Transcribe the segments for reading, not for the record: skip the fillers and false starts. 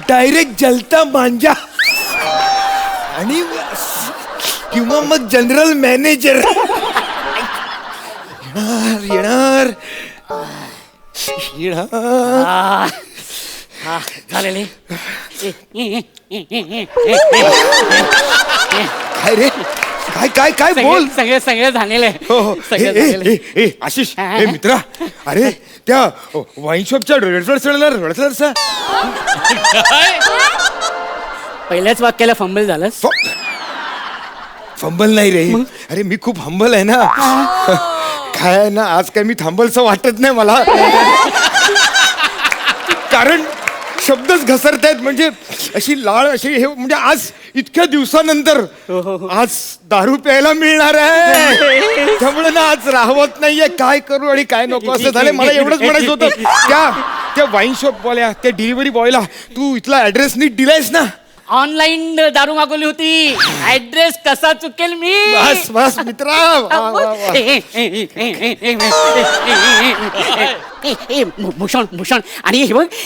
Direct जलता मांजा आणि किंवा मग जनरल मॅनेजर येणार झालेले काय रे काय काय काय बोल सगळे सगळे झालेले आशिष हे मित्रा अरे त्या वाईन शॉपच्या रडसरचा पहिल्याच वाक्याला फंबल झालं. फंबल नाही रे अरे मी खूप हंबल आहे ना काय ना आज काय मी थांबलचं वाटत नाही मला कारण शब्दच घसरतायत म्हणजे अशी लाळ अशी हे म्हणजे आज इतक्या दिवसानंतर आज दारू प्यायला मिळणार आहे त्यामुळे ना आज राहवत नाहीये काय करू आणि काय नको असं झालं. मला एवढंच म्हणायचं होतं त्या वाईन शॉप वाल्या त्या डिलिव्हरी बॉयला तू इथला ऍड्रेस नीट दिलायस ना. ऑनलाईन दारू मागवली होती ऍड्रेस कसा चुकेल मी. बस बस मित्रा भूषण भूषण आणि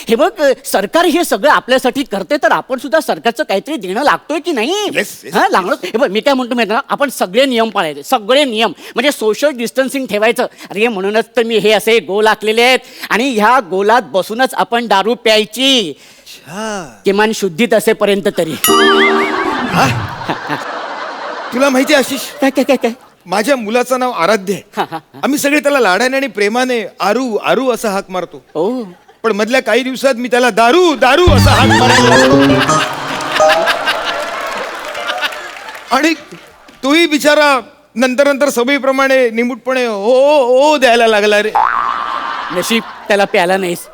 हे बघ सरकार हे सगळं आपल्यासाठी करते तर आपण सुद्धा सरकारचं काहीतरी देणं लागतोय की नाही. हा लागणार. हे बघ मी काय म्हणतो माहिती ना आपण सगळे नियम पाळायचे सगळे नियम म्हणजे सोशल डिस्टन्सिंग ठेवायचं. अरे म्हणूनच तर मी हे असे गोल आखलेले आहेत आणि ह्या गोलात बसूनच आपण दारू प्यायची किमान शुद्धीत असेपर्यंत तरी. तुला माहिती आहे आशिष काय काय काय काय माझ्या मुलाचं नाव आराध्य आहे. आम्ही सगळे त्याला लाडाने आणि प्रेमाने आरू आरू असा हाक मारतो. पण मधल्या काही दिवसात मी त्याला दारू दारू असा हाक मारायला आणि तोही बिचारा नंतर नंतर सवयीप्रमाणे निमूटपणे हो हो द्यायला लागला रे. नशीब त्याला प्याला नाहीस.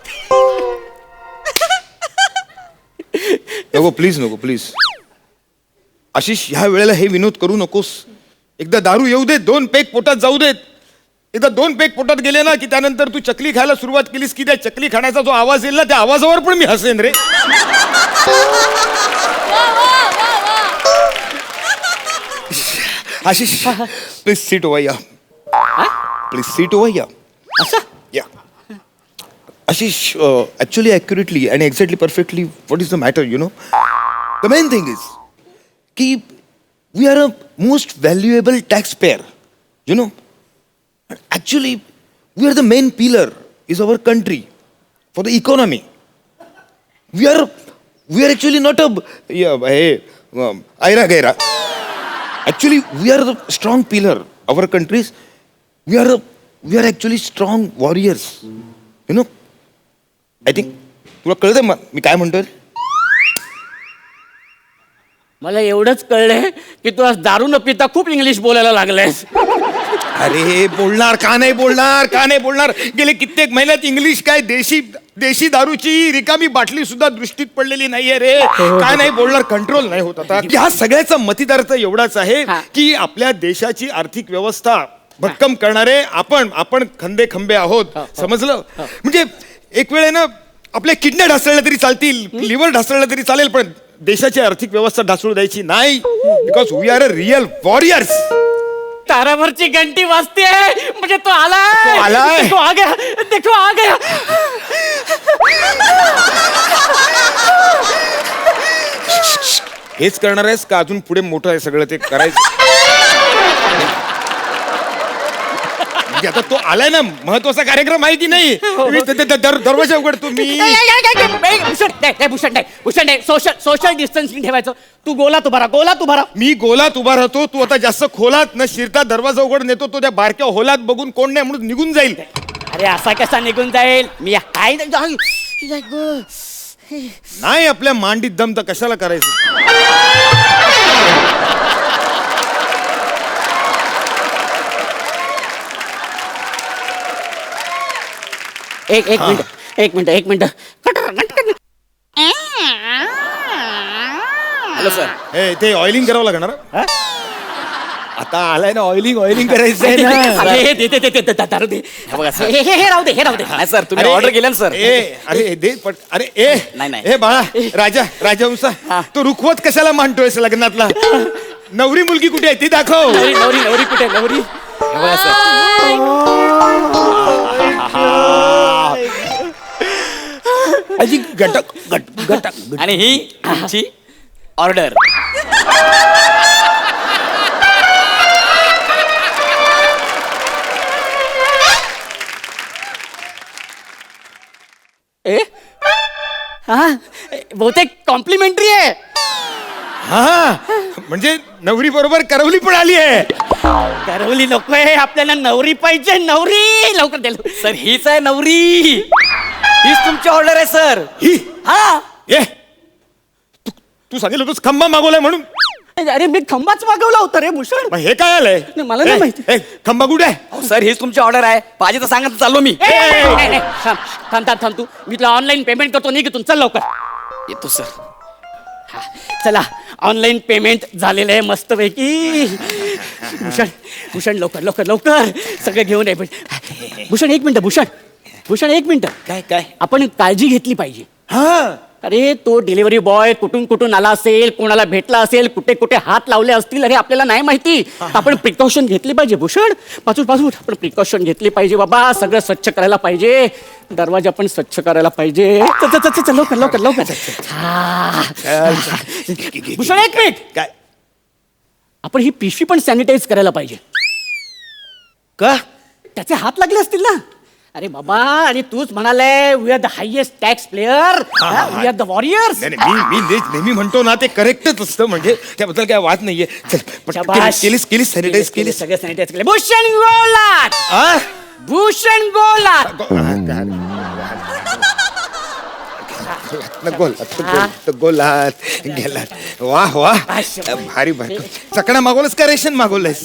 नको प्लीज नको प्लीज आशिष ह्या वेळेला हे विनोद करू नकोस. एकदा दारू येऊ देत 2 पेग पोटात जाऊ देत. एकदा 2 पेग पोटात गेले ना की त्यानंतर तू चकली खायला सुरुवात केलीस की त्या चकली खाण्याचा जो आवाज येईल ना त्या आवाजावर पण मी हसेन रे. आशिष प्लीज सीट ओव्हर या प्लीज सीट ओव्हर या या Ashish, actually, accurately and exactly perfectly, what is the matter, you know? The main thing is, we are a most valuable taxpayer, you know? Actually, we are the main pillar is our country for the economy. We are actually not aira gaira. Actually, we are the strong pillar. Our countries, we are actually strong warriors, you know? I think तुला कळतंय मी काय म्हणतोय. मला एवढंच कळलंय की तू आज दारू न पिता खूप इंग्लिश बोलायला लागलायस. अरे बोलणार का नाही बोलणार गेले कित्येक महिन्यात इंग्लिश काय देशी दारूची रिकामी बाटली सुद्धा दृष्टीत पडलेली नाहीये रे. काय नाही बोलणार कंट्रोल नाही होत आता. ह्या सगळ्याचा मतिदार्थ एवढाच आहे की आपल्या देशाची आर्थिक व्यवस्था भक्कम करणारे आपण खंदे खंबे आहोत. समजलं. म्हणजे एक वेळ ना आपल्या किडन्या ढासळल्या तरी चालतील लिव्हर ढासळलं तरी चालेल पण देशाची आर्थिक व्यवस्था ढासळू द्यायची नाही. Because we are a real warriors. ताराभरची घंटी वाजते म्हणजे तो आलाय. तो आ गया देखो आ गया. हेच करणार आहेस का अजून पुढे मोठं आहे सगळं ते करायचं. आता तो आलाय ना महत्वाचा कार्यक्रम आहे की नाही. दरवाजा उघडतो मी. भूषण सोशल डिस्टन्सिंग ठेवायचं. तू गोलात उभा राहा. मी गोलात उभा राहतो. तू आता जास्त खोलात न शिरता दरवाजा उघड नेतो. तो त्या बारक्या होलात बघून कोण नाही म्हणून निघून जाईल. अरे असा कसा निघून जाईल. मी काय नाही आपल्या मांडीत दम तर कशाला करायचं. एक मिनिट. Hello sir. ते ऑइलिंग करावं लागणार. आता आलाय ना ऑइलिंग करायचं आहे ना. अरे दे दारू दे. हे बघा सर. हे राहू दे नाही सर तुम्ही अरे, ऑर्डर केलं ना सर. अरे दे पट अरे नाही, नाही. ए बाळा राजहंसा तू रुखवत कशाला मांडतोयस लग्नातला? नवरी मुलगी कुठे आहे ती दाखव. नवरी कुठे नवरी? हे बघा अजी गटक आणि ही तुमची ऑर्डर. ए हा बहुतेक कॉम्प्लिमेंटरी आहे. हा म्हणजे नवरी बरोबर करवली पण आली आहे. करवली नकोय आपल्याला नवरी पाहिजे. नवरी लवकर द्या. सर हीच आहे नवरी. हीच तुमची ऑर्डर आहे सर. ही हा ये तू सांगितलं होतंस खंबा मागवलाय म्हणून. अरे मी खंबाच मागवला होता रे भूषण. मग हे काय आलंय? नाही, मला नाही माहिती. खंबा कुठे आहे? अहो, सर हीच तुमची ऑर्डर आहे. पाहिजे तर सांगा तर चाललो मी. थांब तू. मी तुला ऑनलाईन पेमेंट करतो. नाही की तू चल लवकर. येतो सर. चला ऑनलाईन पेमेंट झालेलं आहे मस्तपैकी. भूषण लवकर सगळं घेऊन ये. भूषण एक मिनिट. काय आपण काळजी घेतली पाहिजे. हा अरे तो डिलिव्हरी बॉय कुठून आला असेल, कोणाला भेटला असेल, कुठे हात लावले असतील, अरे आपल्याला नाही माहिती. आपण प्रिकॉशन घेतली पाहिजे भूषण. पाचून आपण प्रिकॉशन घेतली पाहिजे बाबा. सगळं स्वच्छ करायला पाहिजे. दरवाजा पण स्वच्छ करायला पाहिजे. चल लवकर. भूषण एक मिनिट. काय आपण ही पिशवी पण सॅनिटाईज करायला पाहिजे. का? त्याचे हात लागले असतील ना. अरे बाबा आणि तूच म्हणाले we are the highest tax player, we are the warriors. मी नेहमी म्हणतो ना ते करेक्टच असतं. म्हणजे त्याबद्दल काय वाद नाहीये. केलीस सॅनिटाईज केलीस. सगळं सॅनिटाईज केले. भूषण गोलात. आ? भूषण गोलात. गोलात गेलात. वाह भारी चकणा मागवलंस का रेशन मागवलंयस?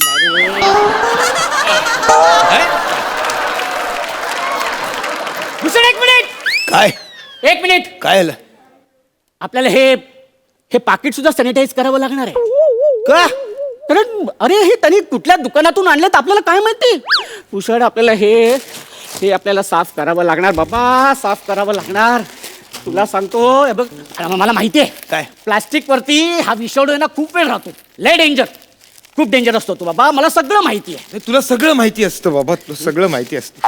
भूषण एक मिनिट. काय आलं? आपल्याला हे पाकिट सुद्धा सॅनिटाईज करावं लागणार आहे. का? कारण अरे हे त्यांनी कुठल्या दुकानातून आणलेत आपल्याला काय माहिती. भूषण आपल्याला हे आपल्याला साफ करावं लागणार बाबा. साफ करावं लागणार. तुला सांगतो हे बघ मला माहिती आहे काय? प्लास्टिक वरती हा विषाणू आहे ना खूप वेळ राहतो. लय खूप डेंजर असतो तू बाबा. मला सगळं माहिती आहे. तुला सगळं माहिती असतं बाबा. तुला सगळं माहिती असतं.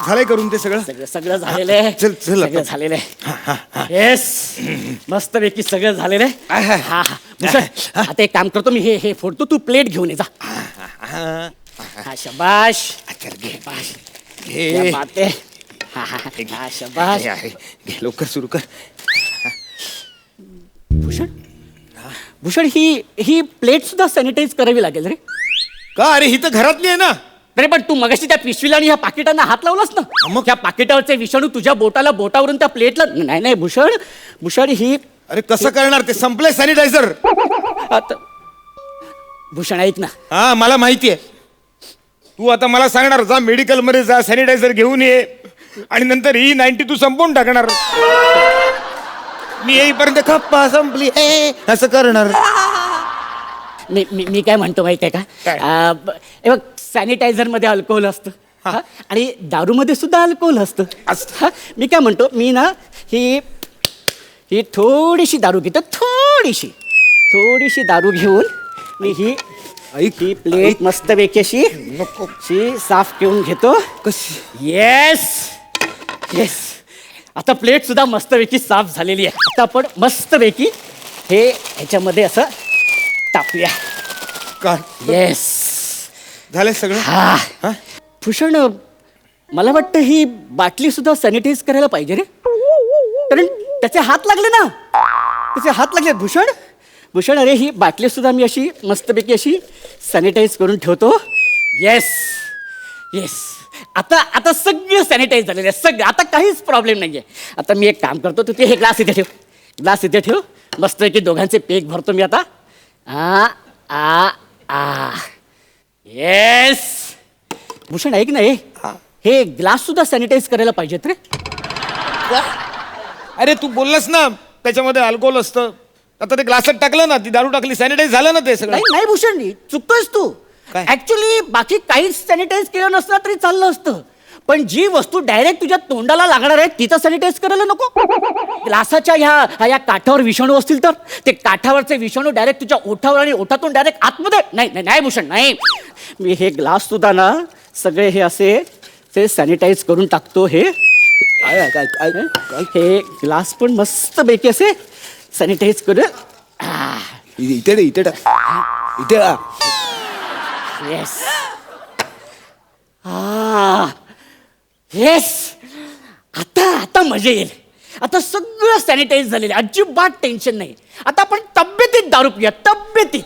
झालंय करून ते सगळं सगळं झालेलं आहे. चल सगळं झालेलं आहे. येस मस्तपैकी सगळं झालेलं आहे. हा भूषण आता एक काम करतो मी. हे फोडतो. तू प्लेट घेऊन ये जा. हा शबाश. शबाश. क्या बात आहे. हा शबाश. घे लवकर सुरू कर. भूषण ही प्लेट सुद्धा सॅनिटाईज करावी लागेल रे. का? अरे ही तर घरातली आहे ना. अरे पण तू मगाशी त्या पिशवीला आणि ह्या पाकिटांना हात लावलास ना. मग? त्या पाकिटावरचे विषाणू तुझ्या बोटावरून त्या प्लेटला. नाही भूषण ही. अरे कसं करणार ते? संपलंय सॅनिटायझर. आता भूषण ऐक ना. हा मला माहिती आहे. तू आता मला सांगणार जा मेडिकल मध्ये जा सॅनिटायझर घेऊन ये आणि नंतर ही 90 तू संपवून टाकणार. मी येईपर्यंत खप्पा संपली असं करणार. मी काय म्हणतो माहिती आहे काय? का. हे बघ सॅनिटायझर मध्ये अल्कोहोल असतं. हा? आणि दारू मध्ये सुद्धा अल्कोहोल असतं. हा? मी काय म्हणतो मी ना ही थोडीशी दारू घेतो. थोडीशी दारू घेऊन मी ही प्लेट मस्तपैकी अशी नको साफ करून घेतो. कशी? येस आता प्लेट सुद्धा मस्तपैकी साफ झालेली आहे. आता आपण मस्तपैकी ह्याच्यामध्ये असं टाकूया. का? येस झालंय सगळं. हा भूषण मला वाटतं ही बाटली सुद्धा सॅनिटाईज करायला पाहिजे रे. कारण त्याचे हात लागले ना. भूषण अरे ही बाटली सुद्धा मी अशी मस्तपैकी अशी सॅनिटाईज करून ठेवतो. येस आता सगळं सॅनिटाईज झालेलं आहे. सगळं आता काहीच प्रॉब्लेम नाहीये. आता मी एक काम करतो. तू ते हे ग्लास इथे ठेव. मस्तपैकी दोघांचे पेक भरतो मी आता. येस भूषण ऐक ना. हे ग्लास सुद्धा सॅनिटाईज करायला पाहिजेत रे. अरे तू बोललास ना त्याच्यामध्ये अल्कोहोल असतं. आता ते ग्लासात टाकलं ना ती दारू टाकली सॅनिटाईज झालं ना ते सगळं. नाही भूषण चुकतोयस तू. काय? ऍक्च्युली बाकी काहीच सॅनिटाईज केलं नसतं तरी चाललं असतं, पण जी वस्तू डायरेक्ट तुझ्या तोंडाला लागणार आहे तिथं सॅनिटाईज करायला नको. ग्लासाच्या ह्या काठावर विषाणू असतील तर ते काठावरचे विषाणू डायरेक्ट तुझ्या ओठावर आणि ओठातून डायरेक्ट आतमध्ये. नाही नाही नाही भूषण, नाही. मी हे ग्लास सुद्धा ना सगळे हे असे ते सॅनिटाईज करून टाकतो. हे हे ग्लास पण मस्त पैकी असे सॅनिटाईज करून. इथे इथे इथे येस येस, आता आता मजा येईल. आता सगळं सॅनिटाईज झालेलं आहे, अजिबात टेन्शन नाही. आता आपण तब्येतीत दारू पिऊया, तब्येतीत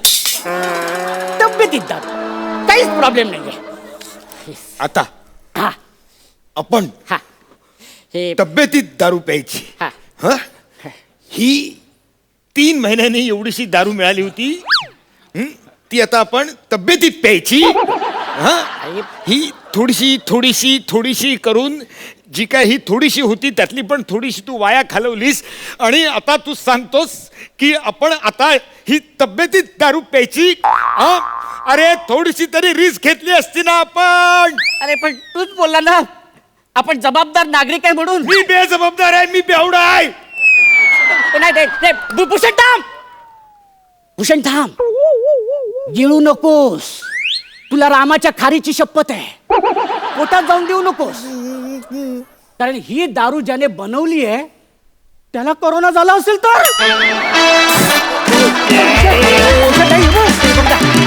दारू, काहीच प्रॉब्लेम नाहीये. आता हा आपण हा हे तब्येतीत दारू प्यायची. हा ह ही 3 महिन्यांनी एवढीशी दारू मिळाली होती, ती आता आपण तब्येतीत प्यायची. ही थोडीशी करून जी काय ही थोडीशी होती त्यातली पण थोडीशी तू वाया घालवलीस, आणि आता तू सांगतोस की आपण आता ही तब्येतीत दारू प्यायची. अरे थोडीशी तरी रिस्क घेतली असती ना आपण. अरे पण तूच बोलला ना आपण जबाबदार नागरिक आहे म्हणून. मी बेजबाबदार आहे, मी बेवडा आहे. नाही नाही नाही, भूषण थांब, भूषण थांब, गिळू नकोस. तुला रामाच्या खारीची शपथ आहे, पोटात जाऊन देऊ नकोस. कारण ही दारू ज्याने बनवली आहे त्याला कोरोना झाला असेल तर.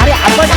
अरे आपण